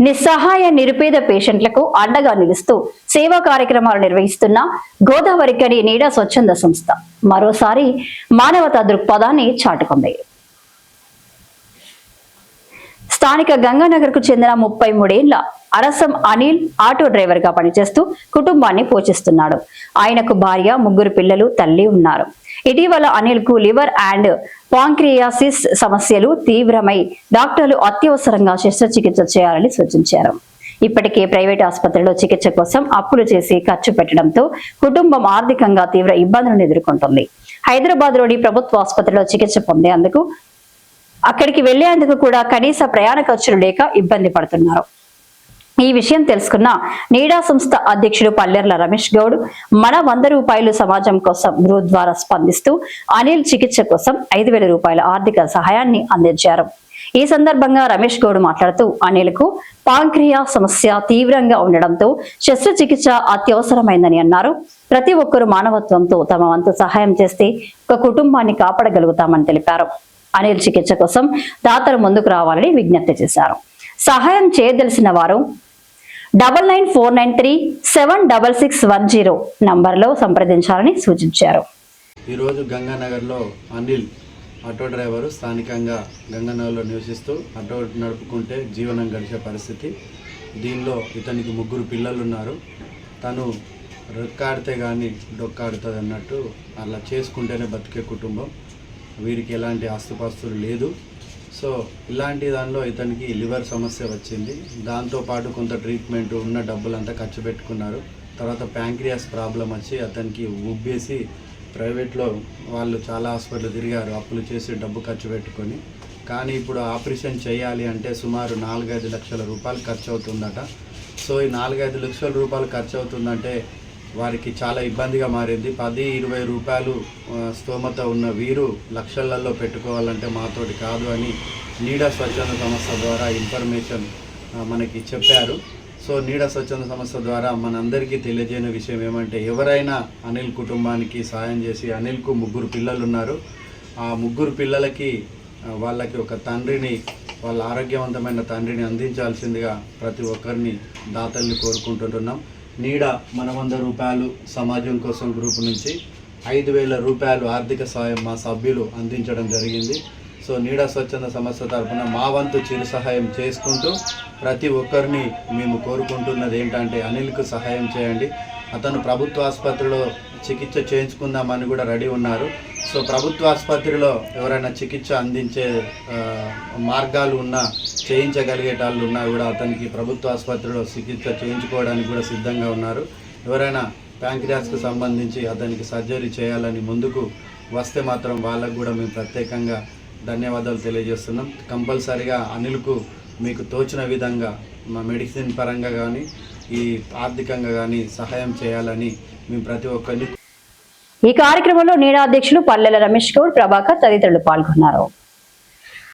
నిస్సహాయ నిరుపేద పేషెంట్లకు అండగా నిలుస్తూ సేవా కార్యక్రమాలు నిర్వహిస్తున్న గోదావరికని నీడా స్వచ్ఛంద సంస్థ మరోసారి మానవతా దృక్పథాన్ని చాటుకుంది. స్థానిక గంగానగర్ కు చెందిన 33 ఏళ్ల అరసం అనిల్ ఆటో డ్రైవర్ గా పనిచేస్తూ కుటుంబాన్ని పోషిస్తున్నాడు. ఆయనకు భార్య, 3 పిల్లలు, తల్లి ఉన్నారు. ఇటీవల అనిల్ కు లివర్ అండ్ పాంక్రియాసిస్ సమస్యలు తీవ్రమై డాక్టర్లు అత్యవసరంగా శస్త్రచికిత్స చేయాలని సూచించారు. ఇప్పటికే ప్రైవేట్ ఆసుపత్రిలో చికిత్స కోసం అప్పులు చేసి ఖర్చు పెట్టడంతో కుటుంబం ఆర్థికంగా తీవ్ర ఇబ్బందులను ఎదుర్కొంటుంది. హైదరాబాద్ లోని ప్రభుత్వ ఆసుపత్రిలో చికిత్స పొందేందుకు అక్కడికి వెళ్లేందుకు కూడా కనీస ప్రయాణ ఖర్చులు లేక ఇబ్బంది పడుతున్నారు. ఈ విషయం తెలుసుకున్న నీడా సంస్థ అధ్యక్షుడు పల్లెర్ల రమేష్ గౌడ్ మన 100 రూపాయలు సమాజం కోసం గ్రూప్ ద్వారా స్పందిస్తూ అనిల్ చికిత్స కోసం 5,000 రూపాయల ఆర్థిక సహాయాన్ని అందించారు. ఈ సందర్భంగా రమేష్ గౌడ్ మాట్లాడుతూ అనిల్ కు పాంక్రియా సమస్య తీవ్రంగా ఉండడంతో శస్త్రచికిత్స అత్యవసరమైందని అన్నారు. ప్రతి ఒక్కరూ మానవత్వంతో తమ వంతు సహాయం చేస్తే ఒక కుటుంబాన్ని కాపాడగలుగుతామని తెలిపారు. అనిల్ చికిత్స కోసం దాతలు ముందుకు రావాలని విజ్ఞప్తి చేశారు. సహాయం చేయదలిసిన వారు 9949376610 నంబర్లో సంప్రదించాలని సూచించారు. ఈరోజు గంగానగర్లో అనిల్ ఆటో డ్రైవరు స్థానికంగా గంగానగర్లో నివసిస్తూ ఆటో నడుపుకుంటే జీవనం గడిచే పరిస్థితి. దీనిలో ఇతనికి 3 పిల్లలు ఉన్నారు. తను రెక్కాడితే కానీ డొక్కాడుతుంది అన్నట్టు అలా చేసుకుంటేనే బతికే కుటుంబం. వీరికి ఎలాంటి ఆస్తుపాస్తులు లేదు. సో ఇలాంటి దానిలో ఇతనికి లివర్ సమస్య వచ్చింది. దాంతోపాటు కొంత ట్రీట్మెంట్ ఉన్న డబ్బులంతా ఖర్చు పెట్టుకున్నారు. తర్వాత ప్యాంక్రియాస్ ప్రాబ్లం వచ్చి అతనికి ఉబ్బేసి ప్రైవేట్లో వాళ్ళు చాలా హాస్పిటల్ తిరిగారు అప్పులు చేసి డబ్బు ఖర్చు పెట్టుకొని. కానీ ఇప్పుడు ఆపరేషన్ చేయాలి అంటే సుమారు 4-5 లక్షల రూపాయలు ఖర్చు అవుతుందట. సో ఈ 4-5 లక్షల రూపాయలు ఖర్చు అవుతుందంటే వారికి చాలా ఇబ్బందిగా మారింది. 10-20 రూపాయలు స్తోమత ఉన్న వీరు లక్షలలో పెట్టుకోవాలంటే మాతోటి కాదు అని నీడా స్వచ్ఛంద సంస్థ ద్వారా ఇన్ఫర్మేషన్ మనకి చెప్పారు. సో నీడా స్వచ్ఛంద సంస్థ ద్వారా మనందరికీ తెలియజేయని విషయం ఏమంటే ఎవరైనా అనిల్ కుటుంబానికి సాయం చేసి, అనిల్కు 3 పిల్లలు ఉన్నారు. ఆ 3 పిల్లలకి వాళ్ళకి ఒక తండ్రిని, వాళ్ళ ఆరోగ్యవంతమైన తండ్రిని అందించాల్సిందిగా ప్రతి ఒక్కరిని దాతల్ని కోరుకుంటున్నాం. నీడా మన 100 రూపాయలు సమాజం కోసం గ్రూప్ నుంచి 5,000 రూపాయలు ఆర్థిక సాయం మా సభ్యులు అందించడం జరిగింది. సో నీడా స్వచ్ఛంద సంస్థ తరఫున మా వంతు చిరు సహాయం చేసుకుంటూ ప్రతి ఒక్కరిని మేము కోరుకుంటున్నది ఏంటంటే అనిల్కు సహాయం చేయండి. అతను ప్రభుత్వ ఆసుపత్రిలో చికిత్స చేయించుకుందామని కూడా రెడీ ఉన్నారు. సో ప్రభుత్వ ఆసుపత్రిలో ఎవరైనా చికిత్స అందించే మార్గాలు ఉన్నా, చేయించగలిగేటాళ్ళు ఉన్నా కూడా అతనికి ప్రభుత్వ ఆసుపత్రిలో చికిత్స చేయించుకోవడానికి కూడా సిద్ధంగా ఉన్నారు. ఎవరైనా ప్యాంక్రియాస్కు సంబంధించి అతనికి సర్జరీ చేయాలని ముందుకు వస్తే మాత్రం వాళ్ళకు కూడా మేము ప్రత్యేకంగా ధన్యవాదాలు తెలియజేస్తున్నాం. కంపల్సరిగా అనిల్కు మీకు తోచిన విధంగా మా మెడిసిన్ పరంగా కానీ ఈ ఆర్థికంగా కానీ సహాయం చేయాలని మేము ప్రతి ఒక్కరిని. ఈ కార్యక్రమంలో నీడా అధ్యక్షులు పల్లెల రమేష్ గౌడ్, ప్రభాకర్ తదితరులు పాల్గొన్నారు.